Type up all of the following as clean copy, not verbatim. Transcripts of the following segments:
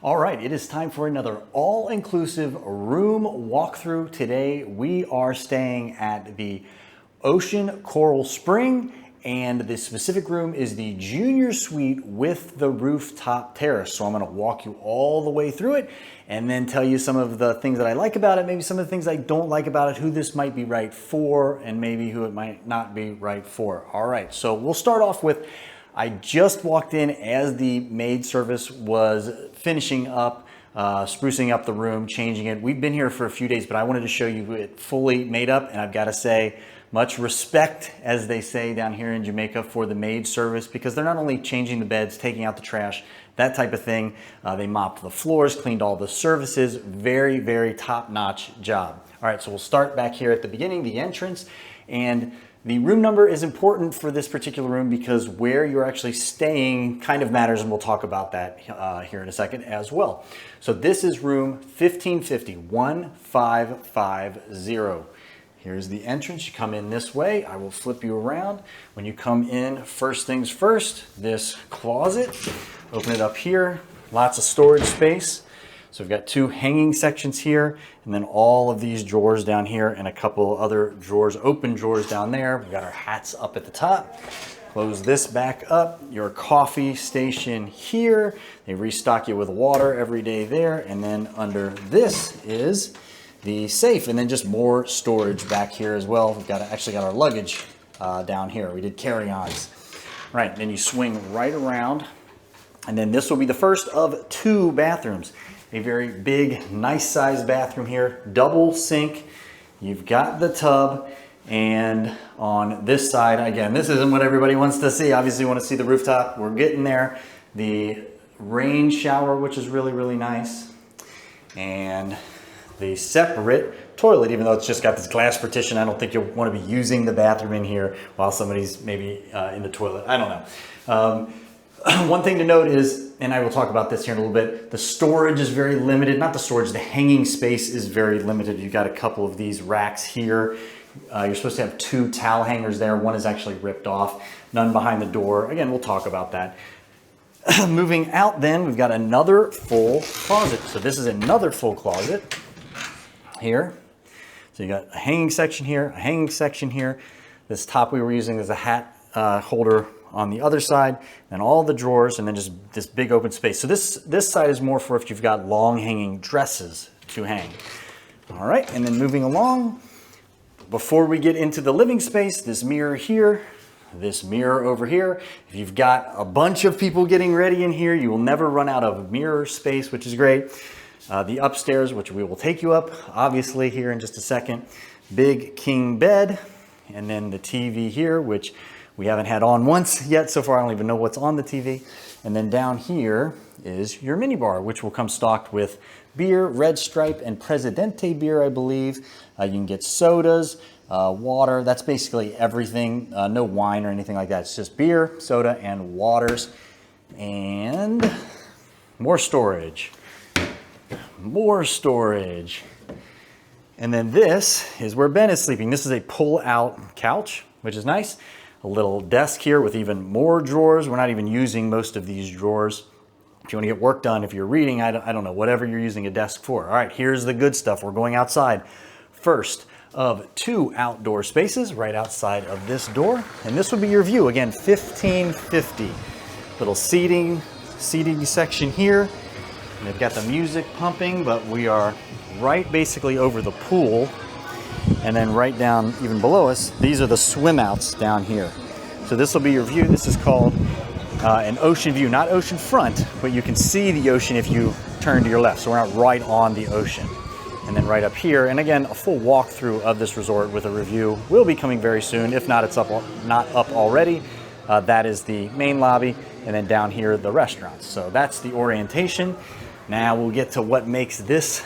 All right, it is time for another all-inclusive room walkthrough. Today we are staying at the Ocean Coral Spring, and the specific room is the Junior Suite with the rooftop terrace. So I'm going to walk you all the way through it and then tell you some of the things that I like about it, maybe some of the things I don't like about it, who this might be right for, and maybe who it might not be right for. All right, so we'll start off with, I just walked in as the maid service was finishing up, sprucing up the room, changing it. We've been here for a few days, but I wanted to show you it fully made up, and I've got to say, much respect, as they say down here in Jamaica, for the maid service, because they're not only changing the beds, taking out the trash, that type of thing. They mopped the floors, cleaned all the surfaces. Very, very top-notch job. All right, so we'll start back here at the beginning, the entrance. And the room number is important for this particular room because where you're actually staying kind of matters, and we'll talk about that here in a second as well. So this is room 1550, 1550. Here's the entrance. You come in this way. I will flip you around. When you come in, first things first, this closet. Open it up here. Lots of storage space. So we've got two hanging sections here, and then all of these drawers down here, and a couple other drawers, open drawers down there. We've got our hats up at the top. Close this back up. Your coffee station here. They restock you with water every day there. And then under this is the safe, and then just more storage back here as well. We've got actually got our luggage down here. We did carry-ons. Right, then you swing right around, and then this will be the first of two bathrooms. A very big, nice sized bathroom here, double sink. You've got the tub, and on this side, again, this isn't what everybody wants to see. Obviously, you want to see the rooftop. We're getting there. The rain shower, which is really, really nice, and the separate toilet, even though it's just got this glass partition. I don't think you'll want to be using the bathroom in here while somebody's maybe in the toilet. I don't know. One thing to note is, and I will talk about this here in a little bit, the storage is very limited. Not the storage, the hanging space is very limited. You've got a couple of these racks here. You're supposed to have two towel hangers there. One is actually ripped off, none behind the door. Again, we'll talk about that. Moving out then, we've got another full closet. So this is another full closet here. So you got a hanging section here, a hanging section here. This top we were using as a hat holder on the other side, and all the drawers, and then just this big open space. So this side is more for if you've got long hanging dresses to hang. All right, and then moving along, before we get into the living space, this mirror here, this mirror over here. If you've got a bunch of people getting ready in here, you will never run out of mirror space, which is great. The upstairs, which we will take you up, obviously, here in just a second. Big king bed, and then the TV here, which we haven't had on once yet so far. I don't even know what's on the TV. And then down here is your mini bar, which will come stocked with beer, Red Stripe, and Presidente beer, I believe. You can get sodas, water. That's basically everything. No wine or anything like that. It's just beer, soda, and waters. And more storage. More storage. And then this is where Ben is sleeping. This is a pull-out couch, which is nice. A little desk here with even more drawers. We're not even using most of these drawers. If you want to get work done, if you're reading, I don't know, whatever you're using a desk for. All right, here's the good stuff. We're going outside. First of two outdoor spaces right outside of this door. And this would be your view. Again, 1550. Little seating section here. And they've got the music pumping, but we are right basically over the pool. And then right down even below us, these are the swim outs down here. So this will be your view. This is called an ocean view, not ocean front, but you can see the ocean if you turn to your left. So we're not right on the ocean. And then right up here, and again, a full walkthrough of this resort with a review will be coming very soon. If not, it's not up already. That is the main lobby. And then down here, the restaurants. So that's the orientation. Now we'll get to what makes this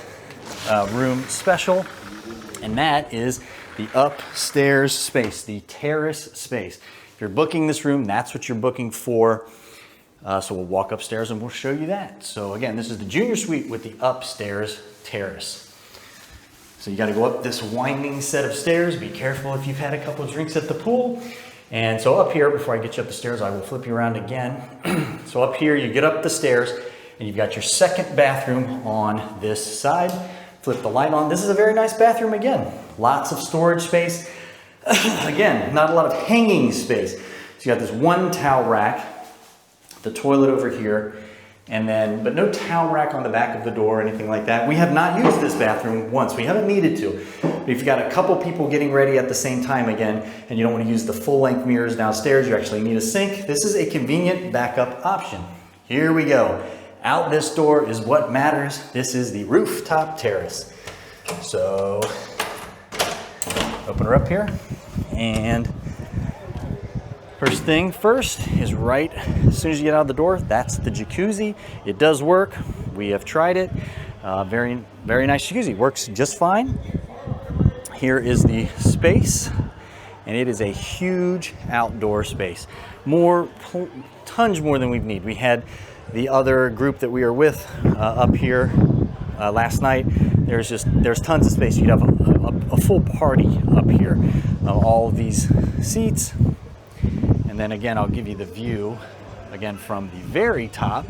room special. And that is the upstairs space, the terrace space. If you're booking this room, that's what you're booking for. So we'll walk upstairs and we'll show you that. So again, this is the Junior Suite with the upstairs terrace. So you got to go up this winding set of stairs. Be careful if you've had a couple of drinks at the pool. And so up here, before I get you up the stairs, I will flip you around again. So up here, you get up the stairs, And you've got your second bathroom on this side. Flip the light on. This is a very nice bathroom again. Lots of storage space. Again, not a lot of hanging space. So you got this one towel rack, the toilet over here, and then, but no towel rack on the back of the door or anything like that. We have not used this bathroom once. We haven't needed to. But if you've got a couple people getting ready at the same time again, and you don't want to use the full-length mirrors downstairs, you actually need a sink. This is a convenient backup option. Here we go. Out this door is what matters. This is the rooftop terrace. So, open her up here, and first thing first is right as soon as you get out of the door, that's the jacuzzi. It does work. We have tried it. Very, very nice jacuzzi. Works just fine. Here is the space, and it is a huge outdoor space. Tons more than we need. We had the other group that we are with up here last night. There's tons of space. You'd have a full party up here. All of these seats. And then again, I'll give you the view again from the very top.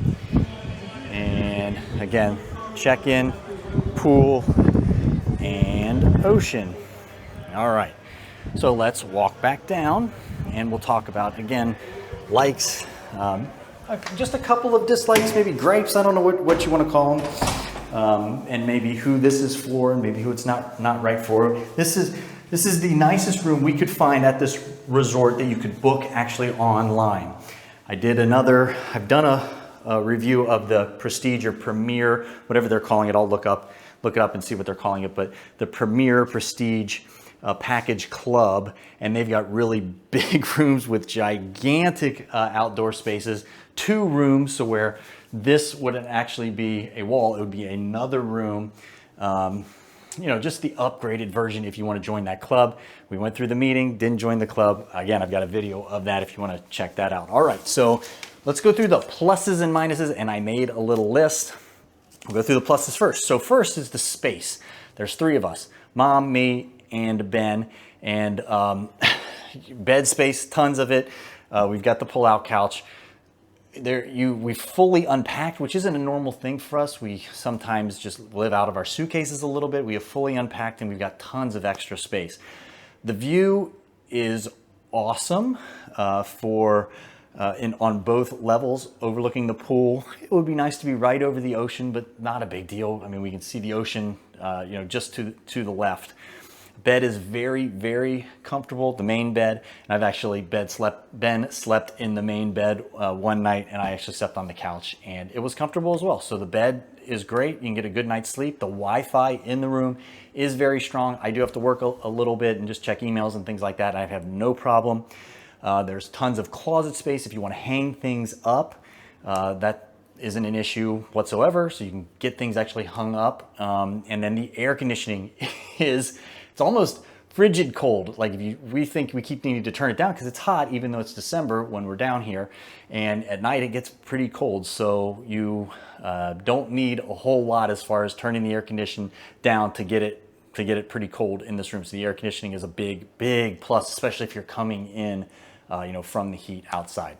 And again, check-in, pool, and ocean. All right, so let's walk back down and we'll talk about, again, likes, just a couple of dislikes, maybe gripes, I don't know what you want to call them, and maybe who this is for and maybe who it's not right for. This is the nicest room we could find at this resort that you could book actually online. I've done a review of the Prestige or Premier, whatever they're calling it. I'll look it up and see what they're calling it, but the Premier Prestige Package Club, and they've got really big rooms with gigantic outdoor spaces, 2 rooms, so where this wouldn't actually be a wall, it would be another room. You know, just the upgraded version if you want to join that club. We went through the meeting, didn't join the club. Again, I've got a video of that if you want to check that out. All right, so let's go through the pluses and minuses, and I made a little list. We'll go through the pluses first. So first is the space. There's 3 of us, Mom, me, and Ben, and bed space, tons of it. We've got the pull-out couch. We fully unpacked, which isn't a normal thing for us. We sometimes just live out of our suitcases a little bit. We have fully unpacked and we've got tons of extra space. The view is awesome on both levels, overlooking the pool. It would be nice to be right over the ocean, but not a big deal. I mean, we can see the ocean, just to the left. Bed is very, very comfortable, the main bed. And I've actually Ben slept in the main bed one night, and I actually slept on the couch, and it was comfortable as well. So the bed is great. You can get a good night's sleep. The Wi-Fi in the room is very strong. I do have to work a little bit and just check emails and things like that. I have no problem. There's tons of closet space if you want to hang things up. That isn't an issue whatsoever. So you can get things actually hung up. And then the air conditioning it's almost frigid cold. Like we think we keep needing to turn it down because it's hot, even though it's December when we're down here. And at night it gets pretty cold. So you don't need a whole lot as far as turning the air conditioning down to get it pretty cold in this room. So the air conditioning is a big, big plus, especially if you're coming in, from the heat outside.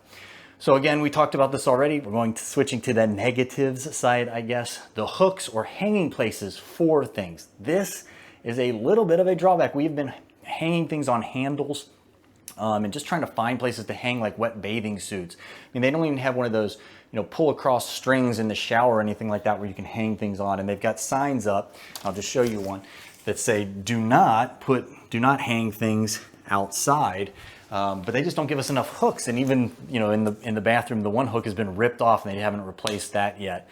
So again, we talked about this already. We're switching to the negatives side, I guess. The hooks or hanging places for things. This is a little bit of a drawback. We've been hanging things on handles and just trying to find places to hang like wet bathing suits. I mean, they don't even have one of those, pull across strings in the shower or anything like that where you can hang things on. And they've got signs up, I'll just show you one, that say, do not hang things outside. But they just don't give us enough hooks. And even, in the bathroom, the one hook has been ripped off and they haven't replaced that yet.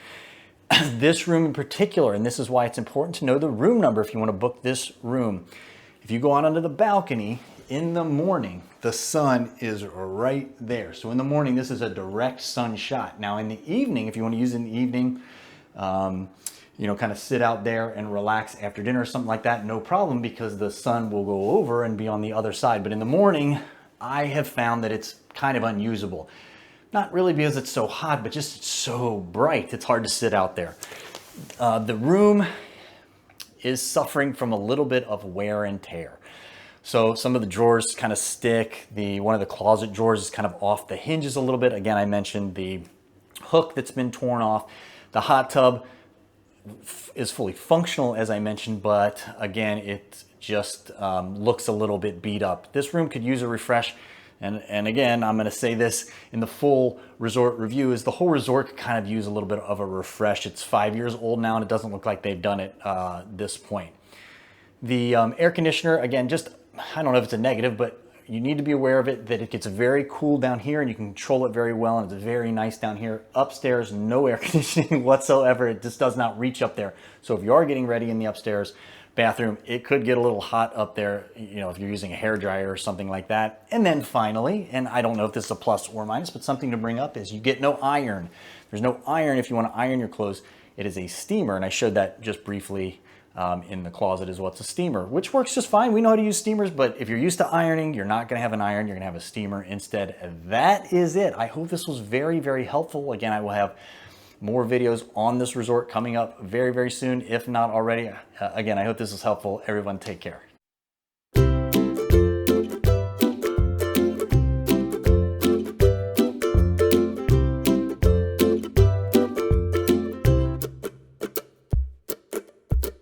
This room in particular, and this is why it's important to know the room number if you want to book this room. If you go out onto the balcony in the morning, the sun is right there. So in the morning, this is a direct sun shot. Now in the evening, if you want to use it in the evening, kind of sit out there and relax after dinner or something like that, no problem, because the sun will go over and be on the other side. But in the morning, I have found that it's kind of unusable. Not really because it's so hot, but just it's so bright. It's hard to sit out there. The room is suffering from a little bit of wear and tear. So some of the drawers kind of stick. One of the closet drawers is kind of off the hinges a little bit. Again, I mentioned the hook that's been torn off. The hot tub is fully functional, as I mentioned, but again, it just looks a little bit beat up. This room could use a refresh. And again, I'm going to say this in the full resort review, is the whole resort could kind of use a little bit of a refresh. It's 5 years old now, and it doesn't look like they've done it this point. The air conditioner, again, just, I don't know if it's a negative, but you need to be aware of it, that it gets very cool down here and you can control it very well, and it's very nice down here. Upstairs, no air conditioning whatsoever. It just does not reach up there. So if you are getting ready in the upstairs bathroom, it could get a little hot up there, you know, if you're using a hairdryer or something like that. And then finally, and I don't know if this is a plus or minus, but something to bring up is you get no iron. There's no iron if you want to iron your clothes. It is a steamer, and I showed that just briefly in the closet as well. It's a steamer, which works just fine. We know how to use steamers, but if you're used to ironing, you're not going to have an iron. You're going to have a steamer instead. That is it. I hope this was very, very helpful. Again, I will have more videos on this resort coming up very, very soon, if not already. Again, I hope this is helpful. Everyone take care.